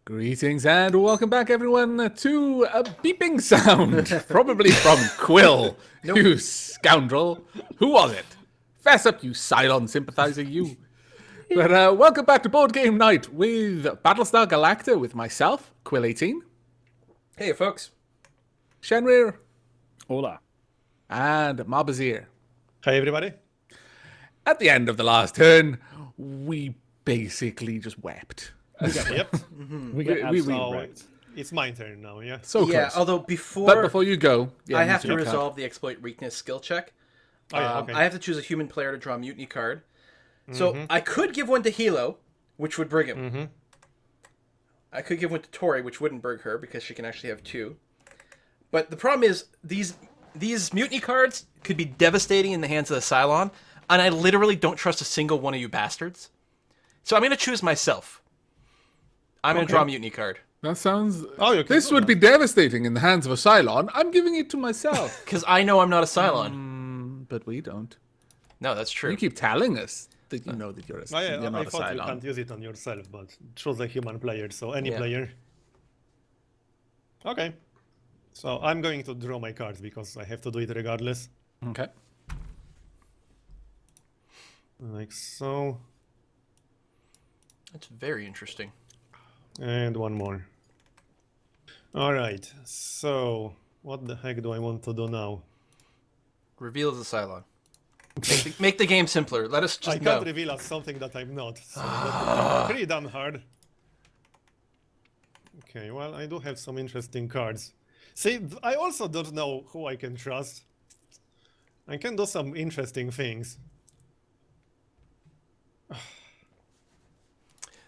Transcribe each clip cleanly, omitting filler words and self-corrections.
Greetings and welcome back, everyone, to a beeping sound, probably from Quill. You scoundrel. Who was it? Fess up, you Cylon sympathizer, you. But welcome back to Board Game Night with Battlestar Galactica with myself, Quill18. Hey, folks. Shenrir. Hola. And Marbazir. Hi, everybody. At the end of the last turn, we basically just wept. Yep. We got absolutely So it's my turn now, yeah? So Yeah, close. although But before you go, I have you to need resolve the exploit weakness skill check, Oh, yeah, okay. I have to choose a human player to draw a mutiny card. So I could give one to Hilo, which would brig him. I could give one to Tori, which wouldn't brig her because she can actually have two. But the problem is these mutiny cards could be devastating in the hands of the Cylon, and I literally don't trust a single one of you bastards. So I'm going to choose myself. I'm going to draw a mutiny card. That sounds... Oh, you can This do would that. be devastating in the hands of a Cylon. I'm giving it to myself. Because I know I'm not a Cylon. But we don't. No, that's true. You keep telling us that you know that you're, Oh, yeah, you're not I a thought you Cylon. can't use it on yourself, but choose a human player, so any Yeah. player. Okay. So I'm going to draw my cards because I have to do it regardless. Okay. Like so. That's very interesting. And one more. Alright, so what the heck do I want to do now? Reveal as a Cylon. Make the game simpler. Let us I just can't know. reveal as something that I'm not, so that's pretty damn hard. Okay, well, I do have some interesting cards. See, I also don't know who I can trust. I can do some interesting things.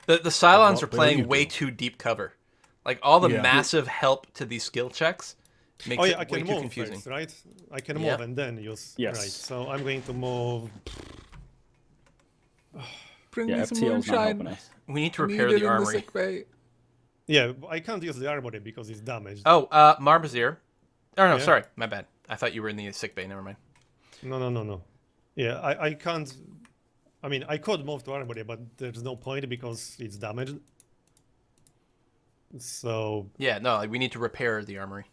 The Cylons What are will playing you way do? too deep cover. Like, all the Yeah. massive help to these skill checks makes Oh yeah, I it way can too move confusing. first, right? I can Yeah. move and then use. Yes. Right, so I'm going to move. Bring Yeah, me some FTL's not helping moonshine. us. We need to Need repair it the in armory. sick bay. Yeah, I can't use the armory because it's damaged. Oh, Marbazir. Oh, no, Yeah. sorry. My bad. I thought you were in the sick bay. Never mind. No. Yeah, I can't. I mean, I could move to armory, but there's no point because it's damaged. So Yeah, no, like, we need to repair the armory.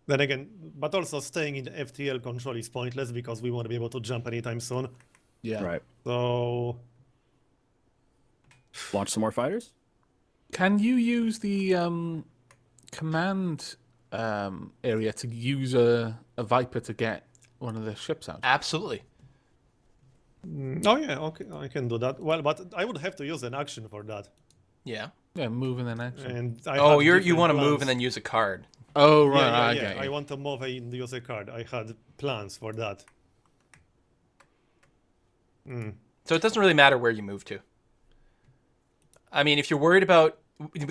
then again, but also staying in the FTL control is pointless because we won't be able to jump anytime soon. Yeah. Right. So Launch some more fighters? Can you use the command area to use a Viper to get one of the ships out? Absolutely. oh yeah, okay, I can do that. Well, but I would have to use an action for that. Yeah. Yeah, move in the next one. And I Oh, had you different want to move plans. and then use a card. Oh, right. Yeah, I yeah, get I you. want to move and use a card. I had plans for that. So it doesn't really matter where you move to. I mean, if you're worried about...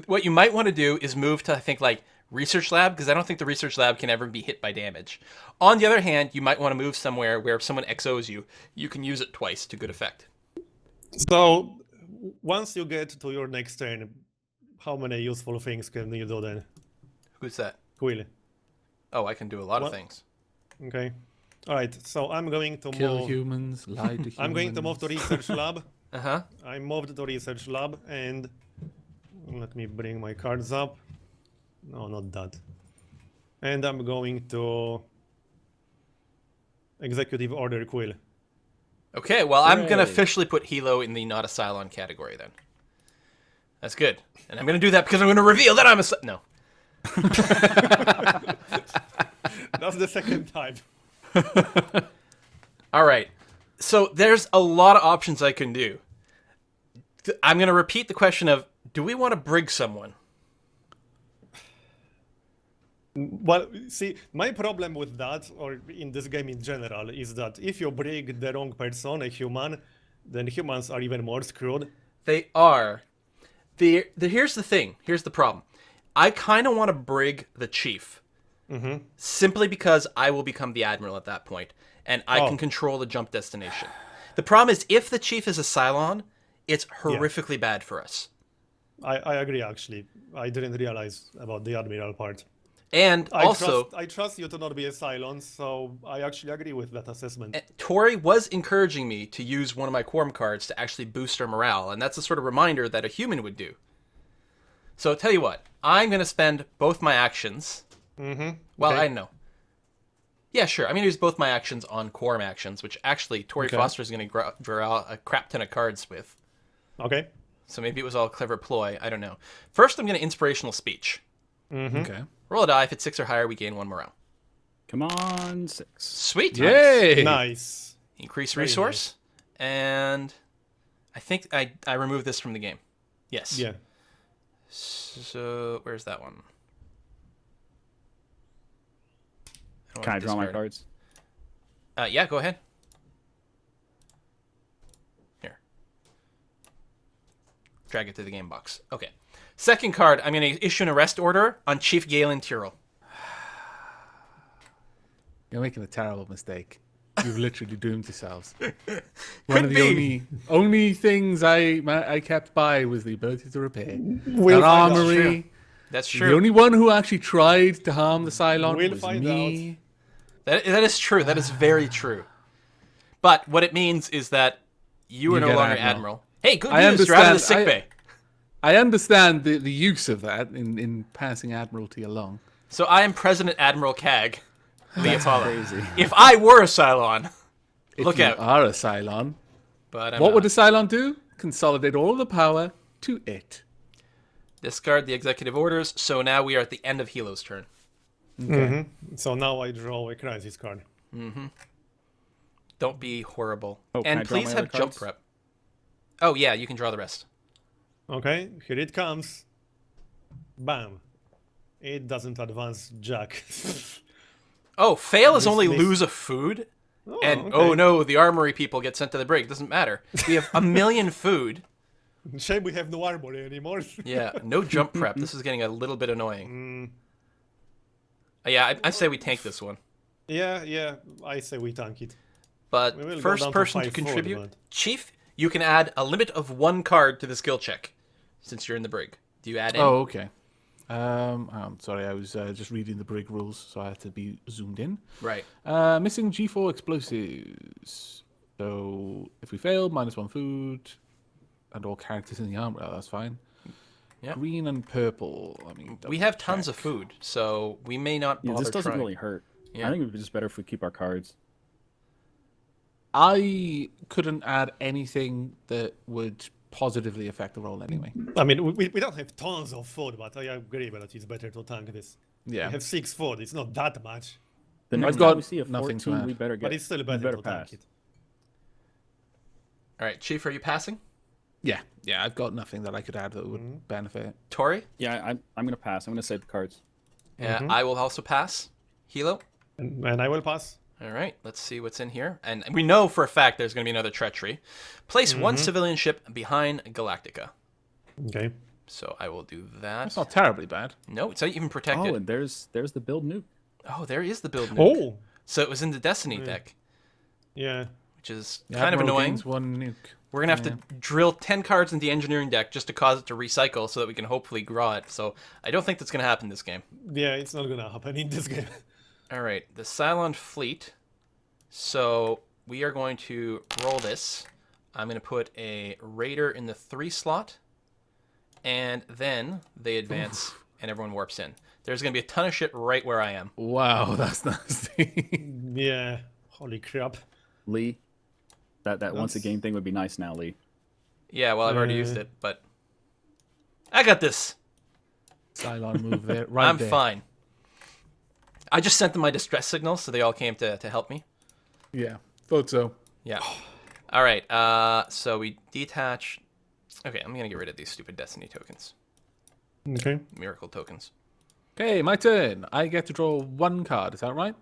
What you might want to do is move to, I think, like, Research Lab, because I don't think the Research Lab can ever be hit by damage. On the other hand, you might want to move somewhere where if someone XOs you, you can use it twice to good effect. So once you get to your next turn, how many useful things can you do then? Who's that? Quill. Oh, I can do a lot of What? things. Okay. All right. So I'm going to Kill move. humans, lie to humans. I'm going to move to research lab. Uh-huh. I moved to research lab and let me bring my cards up. No, not that. And I'm going to executive order Quill. Okay, well, I'm going to Hooray. officially put Hilo in the not a Cylon category then. That's good. And I'm going to do that because I'm going to reveal that I'm a... No. That's the second time. All right. So there's a lot of options I can do. I'm going to repeat the question of, do we want to brig someone? Well, see, my problem with that, or in this game in general, is that if you bring the wrong person, a human, then humans are even more screwed. They are. Here's the thing. Here's the problem. I kind of want to brig the chief. Simply because I will become the admiral at that point, and I can control the jump destination. The problem is, if the chief is a Cylon, it's horrifically bad for us. I agree, actually. I didn't realize about the admiral part. And also, I trust you to not be a Cylon, so I actually agree with that assessment. Tori was encouraging me to use one of my quorum cards to actually boost our morale, and that's the sort of reminder that a human would do. So I'll tell you what, I'm going to spend both my actions. Well, Okay. I know. Yeah, sure. I'm going to use both my actions on quorum actions, which actually Tori Foster is going to draw a crap ton of cards with. Okay. So maybe it was all a clever ploy. I don't know. First, I'm going to inspirational speech. Okay. Roll a die. If it's 6 or higher, we gain 1 morale. Come on, 6. Sweet. Yay! Nice. Increase Very resource. And I think I removed this from the game. Yes. Yeah. So where's that one? Can I draw my discard. cards? Yeah, go ahead. Here. Drag it to the game box. Okay. Second card, I'm going to issue an arrest order on Chief Galen Tyrrell. You're making a terrible mistake. You've literally doomed yourselves. One of the only things I kept by was the ability to repair. We'll That find out. armory. That's The true. only one who actually tried to harm the Cylon We'll was find me. That is true. That is very true. But what it means is that you are no get longer Admiral. Admiral. Hey, good I news. You're out of the understand. sickbay. I understand the use of that in passing Admiralty along. So I am President Admiral Cag. The Apollo. Crazy. If I were a Cylon, If look you out. are a Cylon, But I'm what not. would a Cylon do? Consolidate all the power to it. Discard the executive orders. So now we are at the end of Hilo's turn. So now I draw a crisis card. Don't be horrible. Oh, can I And draw please my have other jump cards? prep. Oh, yeah, you can draw the rest. Okay, here it comes. Bam. It doesn't advance jack. Oh, fail is This- only this- lose a food. Oh, And, okay. oh no, the armory people get sent to the brig. Doesn't matter. We have 1,000,000 food. Shame we have no armory anymore. Yeah, no jump prep. This is getting a little bit annoying. Yeah, I say we tank this one. Yeah, I say we tank it. But We will go first down to person to 5 contribute, forward, Chief, you can add a limit of 1 card to the skill check, since you're in the brig. Do you add any? Oh, okay. I'm sorry, I was just reading the brig rules, so I had to be zoomed in. Right. Missing G4 explosives. So if we fail, -1 food, and all characters in the armor. Oh, that's fine. Yeah. Green and purple. Let me We have tons of food, so we may not Yeah, bother this doesn't trying. really hurt. Yeah. I think it would be just better if we keep our cards. I couldn't add anything that would positively affect the roll anyway. I mean, we don't have tons of food, but I agree that it's better to tank this. Yeah. We have 6 food, it's not that much. The next I've time got we see a nothing to 14, add. we better get. But it's still we better to pass. tank it. All right, Chief, are you passing? Yeah, I've got nothing that I could add that would benefit. Tori? Yeah, I'm gonna pass. I'm gonna save the cards. Yeah, I will also pass. Hilo? And I will pass. All right, let's see what's in here. And we know for a fact there's going to be another treachery. Place 1 civilian ship behind Galactica. Okay. So I will do that. That's not terribly bad. No, it's not even protected. Oh, and there's the build nuke. Oh, there is the build nuke. Oh! So it was in the Destiny deck, Yeah. which is The kind of Admiral annoying. gains 1 nuke. We're going to have to drill 10 cards into the engineering deck just to cause it to recycle so that we can hopefully draw it. So I don't think that's going to happen this game. Yeah, it's not gonna happen in this game. All right, the Cylon fleet. So we are going to roll this. I'm going to put a Raider in the 3 slot. And then they advance and everyone warps in. There's going to be a ton of shit right where I am. Wow, that's nasty. Yeah. Holy crap. Lee, that once a That's- game thing would be nice now, Lee. Yeah, well, I've already used it, but I got this. Cylon move there. Right I'm there. fine. I just sent them my distress signals, so they all came to help me. Yeah, thought so. Yeah. All right. So we detach. Okay, I'm gonna get rid of these stupid Destiny tokens, Okay. miracle tokens. Okay, my turn. I get to draw 1 card. Is that right?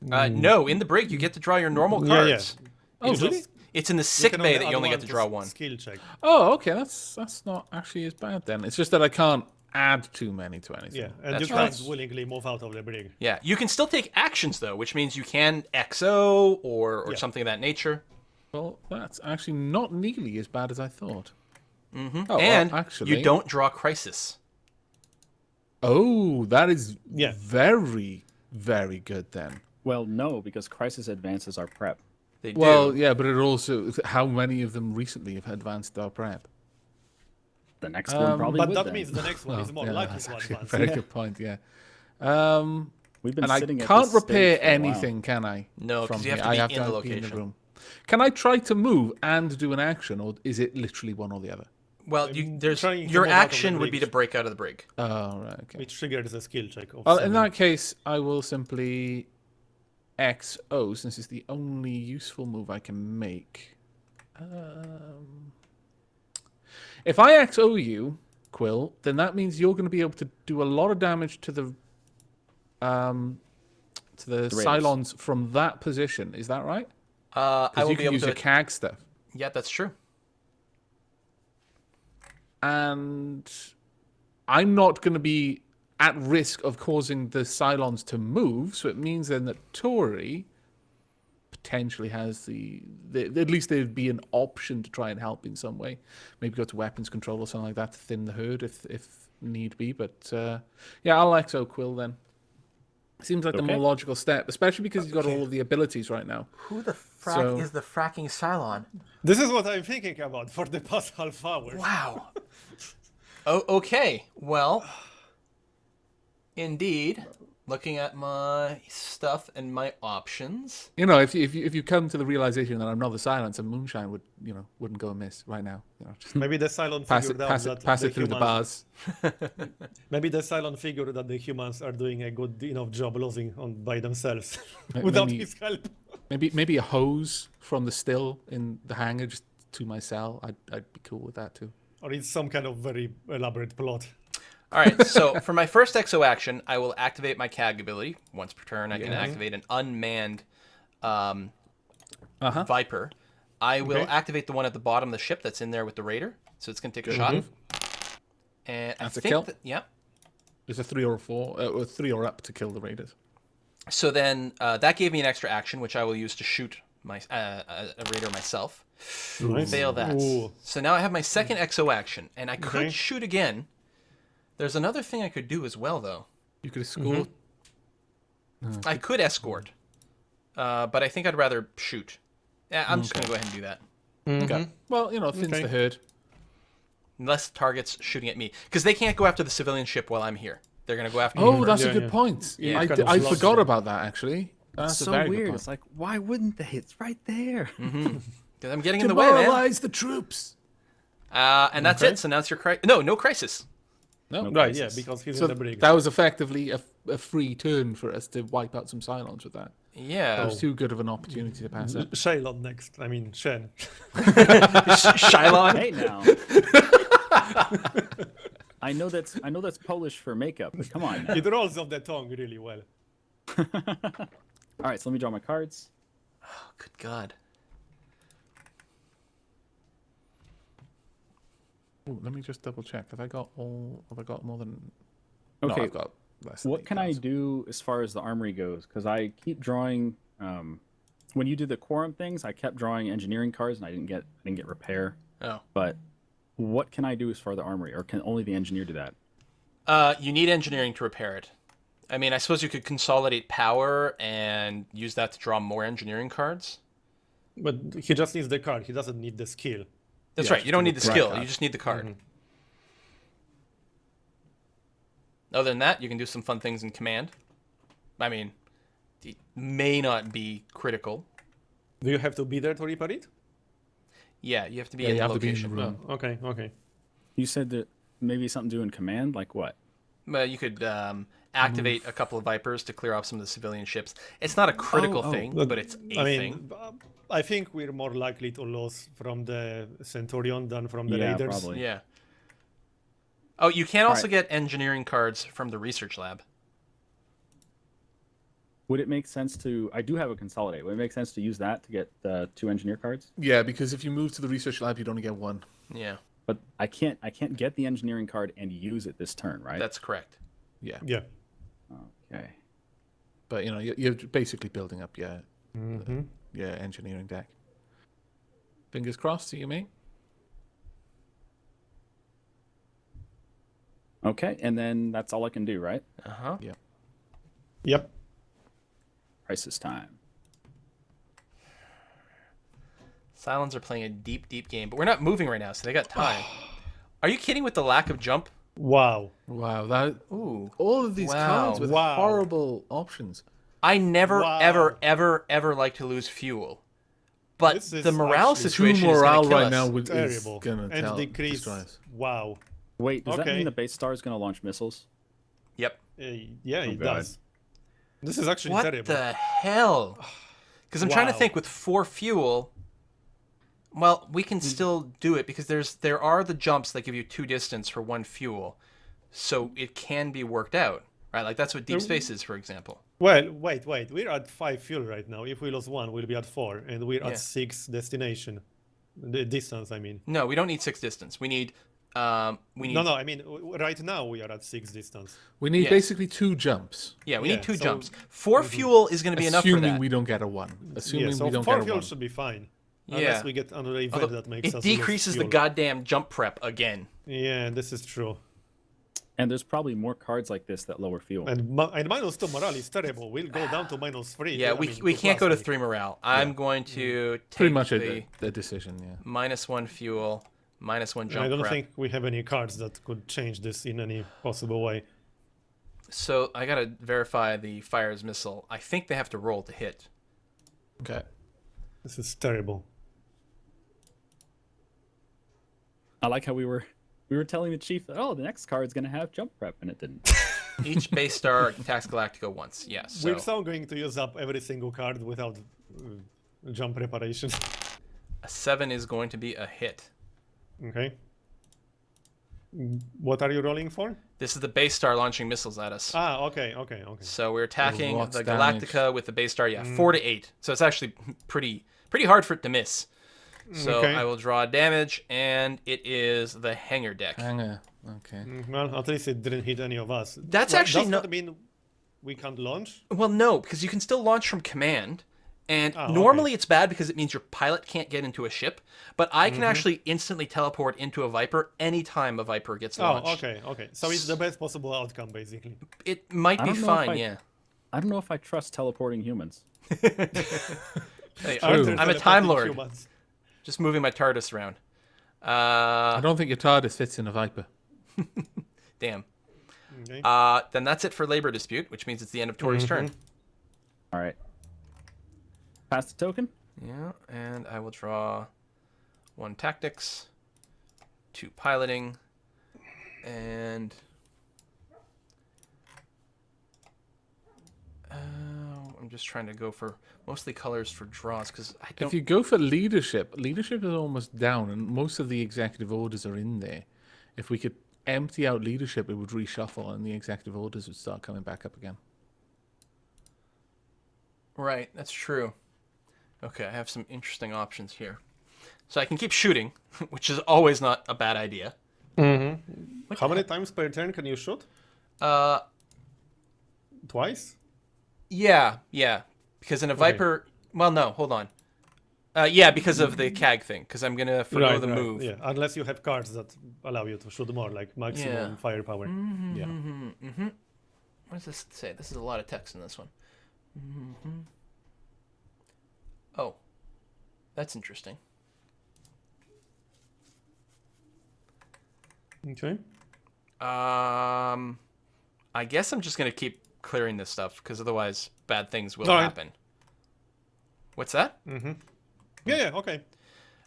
No, in the brig you get to draw your normal Yeah, cards. Oh, It's really? just- It's in the you sick can bay only that you only add get to one draw 1. Skill check. Oh, okay. That's not actually as bad then. It's just that I can't add too many to anything. Yeah, and That's you right. can't willingly move out of the brig. Yeah, you can still take actions though, which means you can XO or Yeah. something of that nature. Well, that's actually not nearly as bad as I thought. Mm-hmm. Oh, And well, actually, you don't draw crisis. Oh, that is Yeah. very, very good then. Well, no, because crisis advances our prep. They do. Well, yeah, but it also, how many of them recently have advanced our prep? The next one probably But would that then. means the next one is more Yeah, likely that's to actually a advance. very Yeah. good point, yeah. We've been And I sitting at can't this stage repair for a while. anything, can I? No, 'cause from you have here? to be in the location. room. Can I try to move and do an action, or is it literally one or the other? Well, there's trying to your move out of the action would be to bridge. break out of the brig. Oh, right, okay. Which triggers a skill check of Well, in 7. that case, I will simply XO, since it's the only useful move I can make. If I XO you, Quill, then that means you're going to be able to do a lot of damage to the Raiders. Cylons from that position. Is that right? I Because will you be can able use to. your CAG stuff. Yeah, that's true. And I'm not going to be at risk of causing the Cylons to move, so it means then that Tori potentially has at least there'd be an option to try and help in some way. Maybe go to weapons control or something like that to thin the herd if need be. But yeah, I'll XO Quill then. Seems like the Okay. more logical step, especially because he's got all of the abilities right now. Who the So- is the fracking Cylon? This is what I'm thinking about for the past half hour. Wow. Oh, okay. Well, indeed, looking at my stuff and my options. You know, if you come to the realization that I'm not the Silence, and Moonshine wouldn't go amiss right now. You know, just Maybe the Cylon pass figured it, out pass that it, pass the it through the humans- bars. Maybe the Cylon figured that the humans are doing a good enough job losing on by themselves Maybe- without his help. Maybe a hose from the still in the hangar just to my cell. I'd be cool with that too. Or it's some kind of very elaborate plot. All right, so for my first exo action, I will activate my CAG ability. Once per turn, I can activate an unmanned Viper. I will activate the one at the bottom of the ship that's in there with the Raider. So it's going to take a shot. And That's I a think kill. that, yeah. There's a 3 or 4, or 3 or up to kill the Raiders. So then that gave me an extra action, which I will use to shoot my a Raider myself. Nice. Fail that. Ooh. So now I have my second exo action, and I could Okay. shoot again. There's another thing I could do as well, though. You could escort. I could escort, but I think I'd rather shoot. Yeah, I'm just going to go ahead and do that. Okay. Well, you know, thins Okay. the herd. Less targets shooting at me. Because they can't go after the civilian ship while I'm here. They're going to go after me Oh, first. that's Yeah, a good yeah. point. Yeah. I, Kind of I slots forgot them. about that actually. That's a so very good weird. point. It's like, why wouldn't they? It's right there. 'Cause I'm getting in the way, man. Demoralize the troops. And that's it. So now it's your crisis. No crisis. No, Right, yeah, crisis. because he's So in the brig. that was effectively a free turn for us to wipe out some Cylons with that. Yeah. It was too good of an opportunity to pass up. Shaylon next. I mean, Shen. Shylon. Hey now. I know that's Polish for makeup, but come on now. It rolls off the tongue really well. All right, so let me draw my cards. Good God. Ooh, let me just double check. Have I got more than? Okay. No, I've got less. Than What 8 can I cards. do as far as the armory goes? Because I keep drawing. When you do the quorum things, I kept drawing engineering cards, and I didn't get repair. Oh. But what can I do as far as the armory, or can only the engineer do that? You need engineering to repair it. I mean, I suppose you could consolidate power and use that to draw more engineering cards. But he just needs the card. He doesn't need the skill. That's Yeah, right. You don't need the right skill. card. You just need the card. Other than that, you can do some fun things in command. I mean, it may not be critical. Do you have to be there to repair it? Yeah, you have to be Yeah, in you the have to be in the location. room. Oh, okay, okay. You said that maybe something to do in command, like what? Well, you could activate a couple of Vipers to clear off some of the civilian ships. It's not a critical thing, but it's a I mean, thing. I think we're more likely to lose from the Centurion than from the Yeah, Raiders. probably. Yeah. Oh, you can also right. get engineering cards from the research lab. Would it make sense to? I do have a consolidate. Would it make sense to use that to get the 2 engineer cards? Yeah, because if you move to the research lab, you'd only get 1. Yeah, But I can't get the engineering card and use it this turn, right? that's correct. Yeah, Yeah. Okay. but you know, you're basically building up your engineering deck. Fingers crossed, see you, mate. Okay, and then that's all I can do, right? Uh-huh. Yeah. Yep. Crisis time. Cylons are playing a deep, deep game, but we're not moving right now, so they got time. Are you kidding with the lack of jump? Wow. Wow, that Ooh. all of these Wow. cards with Wow. horrible options. I never, Wow. ever like to lose fuel. But This is the morale actually- situation Two is going morale to kill right us. now is Terrible. gonna And decrease. destroy us. Wow. Wait, does that Okay. mean the base star is going to launch missiles? Yep. Yeah, it God. does. This is actually What terrible. the hell? Because I'm trying to Wow. think with 4 fuel. Well, we can still do it because there are the jumps that give you 2 distance for 1 fuel, so it can be worked out, right? Like that's what deep space is, for example. Well, wait. We're at 5 fuel right now. If we lose 1, we'll be at 4, and we're Yeah. at 6 destination. The distance, I mean. No, we don't need 6 distance. We need No, I mean, right now we are at 6 distance. We need Yes. basically 2 jumps. Yeah, we Yeah, need 2 so- jumps. 4 fuel is going to be enough for Assuming that. we don't get a 1. Assuming Yeah, so we don't 4 get a fuel 1. should be fine. Yeah. Unless we get another event Although that makes it us decreases lose the fuel. goddamn jump prep again. Yeah, this is true. And there's probably more cards like this that lower fuel. And -2 morale is terrible. We'll go down to -3. Yeah, I we, mean, we can't go to plastic. 3 morale. I'm going to take Pretty much the a decision, yeah. -1 fuel, -1 jump I don't prep. think we have any cards that could change this in any possible way. So I gotta verify the fire's missile. I think they have to roll to hit. Okay. This is terrible. I like how we were telling the chief that, oh, the next card's going to have jump prep, and it didn't. Each base star attacks Galactica once. Yes. So We're so going to use up every single card without jump preparation. a 7 is going to be a hit. Okay. What are you rolling for? This is the base star launching missiles at us. Ah, okay. So we're attacking What's the damage? Galactica with the base star. Yeah, 4 to 8. So it's actually pretty hard for it to miss. So Okay. I will draw damage, and it is the hangar deck. Hanger. Okay. Well, at least it didn't hit any of us. That's Well, actually does not- that mean we can't launch? Well, no, because you can still launch from command. And Oh, okay. normally it's bad because it means your pilot can't get into a ship. But I Mm-hmm. can actually instantly teleport into a Viper anytime a Viper gets Oh, launched. okay. So it's the best possible outcome, basically. It might I be don't know if fine, I- yeah. I don't know if I trust teleporting humans. Hey, Aren't there I'm a Time teleporting Lord. humans? Just moving my TARDIS around. I don't think your TARDIS fits in a Viper. Damn. Okay. Then that's it for labor dispute, which means it's the end of Tori's turn. All right. Pass the token. Yeah, and I will draw 1 tactics, 2 piloting, and I'm just trying to go for mostly colors for draws because I don't. If you go for leadership, leadership is almost down, and most of the executive orders are in there. If we could empty out leadership, it would reshuffle, and the executive orders would start coming back up again. Right, that's true. Okay, I have some interesting options here. So I can keep shooting, which is always not a bad idea. How many times per turn can you shoot? Twice? Yeah. Because in a Viper... Well, no, hold on. Yeah, because of the CAG thing, because I'm going to forgo the move. Yeah, unless you have cards that allow you to shoot more, like maximum Yeah. firepower. Yeah. What does this say? This is a lot of text in this one. Oh, that's interesting. Okay. I guess I'm just going to keep clearing this stuff, because otherwise bad things will Alright. happen. What's that? Yeah, okay.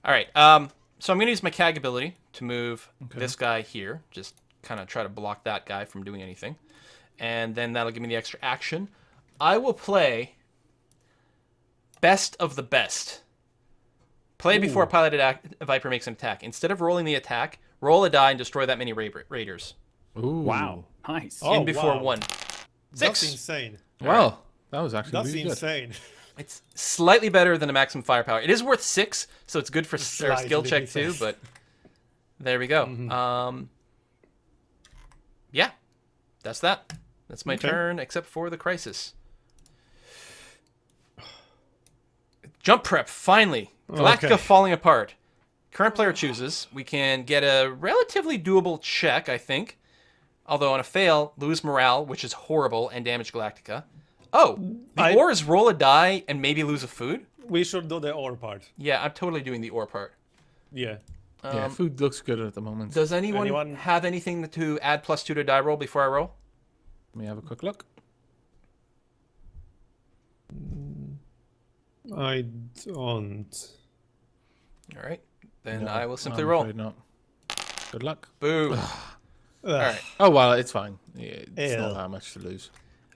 All right. So I'm going to use my CAG ability to move this guy here. Just kind of try to block that guy from doing anything. And then that'll give me the extra action. I will play Best of the Best. Play before a piloted Viper makes an attack. Instead of rolling the attack, roll a die and destroy that many Raiders. Ooh. Wow. Nice. Oh, in before wow. 1. That's 6. insane. Well, that was actually That's really good. insane. It's slightly better than a maximum firepower. It is worth 6, so it's good for skill Slightly check too, better. but there we go. Yeah, that's that. That's my Okay. turn, except for the crisis. Jump prep, finally. Galactica Okay. falling apart. Current player chooses. We can get a relatively doable check, I think, Although on a fail, lose morale, which is horrible, and damage Galactica. Oh, the I- ore is roll a die and maybe lose a food? We should do the ore part. Yeah, I'm totally doing the ore part. Yeah. Yeah, food looks good at the moment. Does anyone Anyone- have anything to add +2 to die roll before I roll? Let me have a quick look. I don't. All right. Then No, I will simply I'm roll. afraid not. Good luck. Boom. All right. Oh, well, it's fine. Yeah, it's Ew. not that much to lose.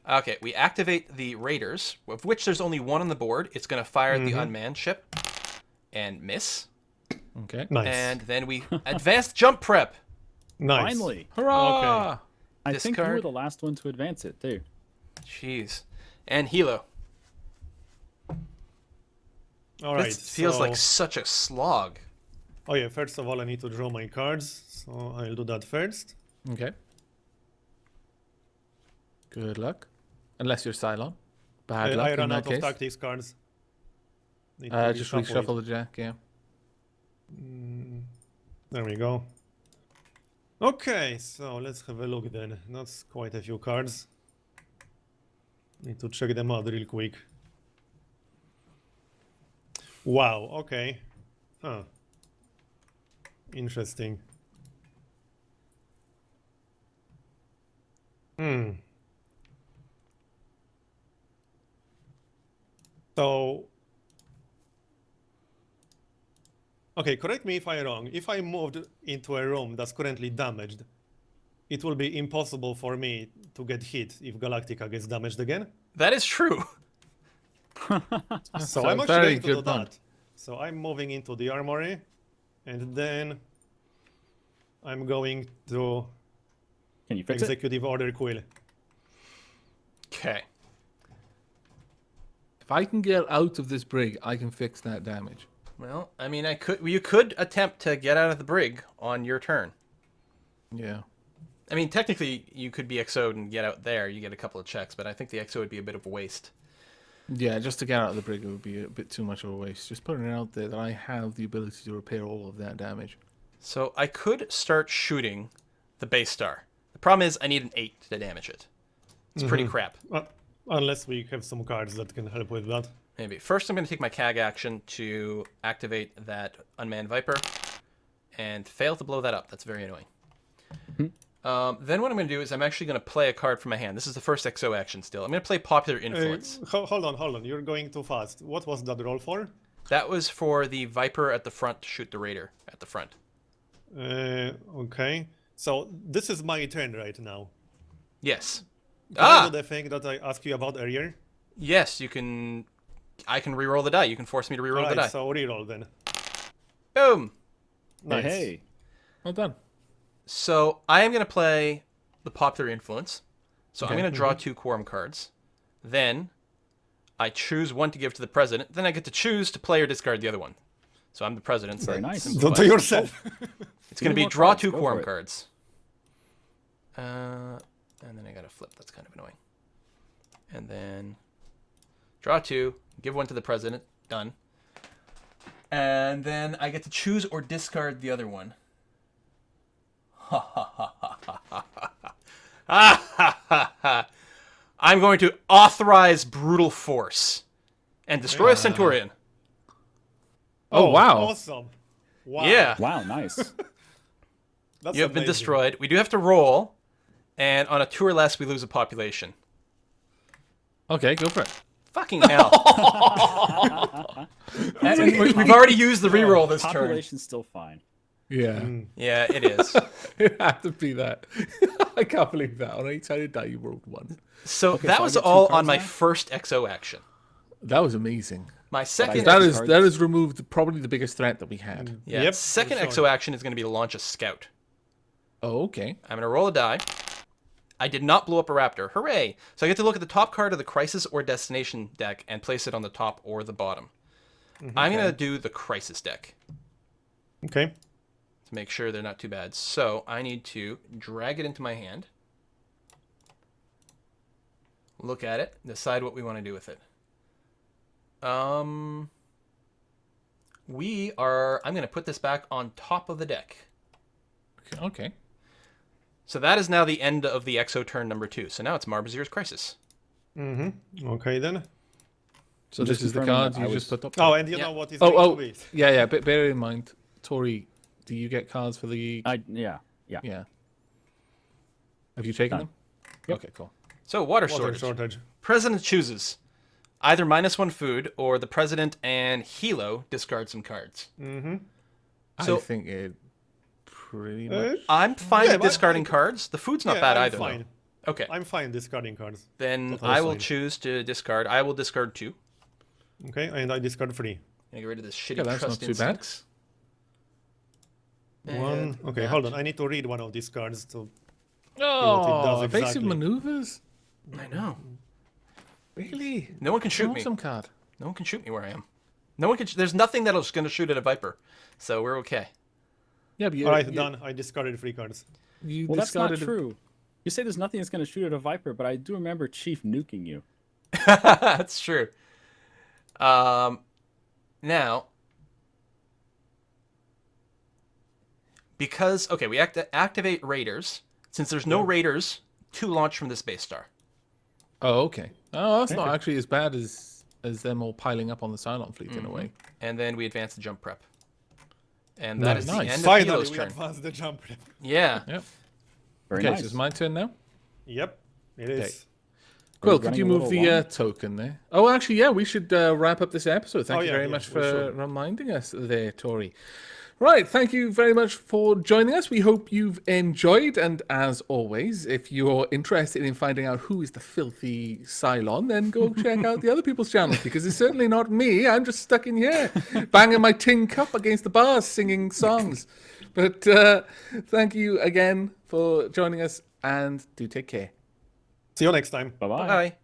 Okay, we activate the raiders, of which there's only one on the board. It's going to fire at the unmanned ship and miss. Okay. Nice. And then we advanced jump prep. Nice. Finally. Hurrah! I think you were Discard. the last one to advance it, too. Jeez. And Hilo. All right. This feels so- like such a slog. Oh yeah. First of all, I need to draw my cards, so I'll do that first. Okay. Good luck. Unless you're Cylon. Bad luck I in ran that out case. of tactics cards. Need to Just reshuffle it. reshuffle the jack, yeah. There we go. Okay, so let's have a look then. That's quite a few cards. Need to check them out real quick. Wow, okay. Huh. Interesting. So... Okay, correct me if I'm wrong. If I moved into a room that's currently damaged, it will be impossible for me to get hit if Galactica gets damaged again. That is true. So a I'm actually very going to do good point. that. So I'm moving into the armory, and then I'm going to Can you fix it? executive order Quill. Okay. If I can get out of this brig, I can fix that damage. Well, I mean, you could attempt to get out of the brig on your turn. Yeah. I mean, technically, you could be XO'd and get out there. You get a couple of checks, but I think the XO would be a bit of a waste. Yeah, just to get out of the brig, it would be a bit too much of a waste. Just putting it out there that I have the ability to repair all of that damage. So I could start shooting the base star. The problem is I need an 8 to damage it. It's pretty crap. Unless we have some cards that can help with that. Maybe. First, I'm going to take my CAG action to activate that unmanned Viper and fail to blow that up. That's very annoying. Then what I'm going to do is I'm actually going to play a card from my hand. This is the first XO action still. I'm going to play Popular Influence. Hold on. You're going too fast. What was that roll for? That was for the Viper at the front to shoot the Raider at the front. Okay. So this is my turn right now. Yes. Can I do the thing that I asked you about earlier? Yes, you can... I can reroll the die. You can force me to reroll the Alright, die. so reroll then. Boom! Nice. Hey. Well done. So I am going to play the Popular Influence. So I'm Okay. going to draw 2 quorum cards. Then I choose one to give to the president. Then I get to choose to play or discard the other one. So I'm the president. So Very that nice. simplifies Don't do it. yourself. It's going to be more draw cards, 2 go quorum for it. cards. And then I got to flip. That's kind of annoying. And then draw 2. Give one to the president. Done. And then I get to choose or discard the other one. Ha ha ha ha ha ha ha. Ah, ha ha ha. I'm going to authorize brutal force and destroy a Centurion. Oh, wow. Awesome. Wow. Yeah. Wow, nice. That's You have been amazing. destroyed. We do have to roll, and on a 2 or less, we lose a population. Okay, go for it. Fucking hell. And we've already used the reroll this turn. Population's still fine. Yeah. Yeah, it is. It had to be that. I can't believe that. On a 8-sided die, you rolled 1. So Okay, that so I was get two all on cards my now? first XO action. That was amazing. My second, That Cards. has removed probably the biggest threat that we had. yeah, Yep, second for XO sure. action is going to be to launch a scout. Oh, okay. I'm going to roll a die. I did not blow up a raptor. Hooray! So I get to look at the top card of the Crisis or Destination deck and place it on the top or the bottom. I'm going to do the Crisis deck Okay. to make sure they're not too bad. So I need to drag it into my hand, look at it, decide what we want to do with it. I'm going to put this back on top of the deck. Okay. So that is now the end of the Exo turn number 2. So now it's Marbazir's Crisis. Okay then. So Just this is the confirming card that you I just was- put up. Oh, and you Yeah. know what is Oh, going to be. yeah. But bear in mind, Tori, do you get cards for the? Yeah. Yeah. Have you taken them? Okay, cool. So water Water shortage. shortage. President chooses either -1 food, or the president and Hilo discard some cards. So- I think it pretty much. I'm fine Yeah, with but discarding cards. The food's not Yeah, bad I'm either. fine. Though. Okay. I'm fine discarding cards. Then Totally I will fine. choose to discard. I will discard 2. Okay, and I discard 3. And get rid of this shitty Yeah, that's trust not too bad. instincts. One. And Okay, that. hold on. I need to read one of these cards to. Oh, does evasive exactly. maneuvers. I know. Really? No one can shoot me. Awesome card. No one can shoot me where I am. No one can. There's nothing that's going to shoot at a Viper. So we're okay. Yeah, but All right, done. I discarded 3 cards. You Well, that's not discarded true. You say there's nothing that's going to shoot at a Viper, but I do remember Chief nuking you. That's true. Now, because we activate raiders. Since there's no raiders to launch from this base star. Oh, okay. Oh, that's not actually as bad as them all piling up on the Cylon fleet in a way. And then we advance the jump prep. And that is Nice. the end of Finally, Hilo's we turn. advanced the jump. Yeah. Yep. Very Okay, nice. so it's my turn now. Yep, it is. Quill, We're could you running a move little the long. token there? Oh, actually, yeah, we should wrap up this episode. Thank Oh, you yeah, very yeah, much we for should. reminding us there, Tori. Right, thank you very much for joining us. We hope you've enjoyed, and as always, if you're interested in finding out who is the filthy Cylon, then go check out the other people's channels, because it's certainly not me. I'm just stuck in here, banging my tin cup against the bars, singing songs. But thank you again for joining us, and do take care. See you next time. Bye-bye. Bye.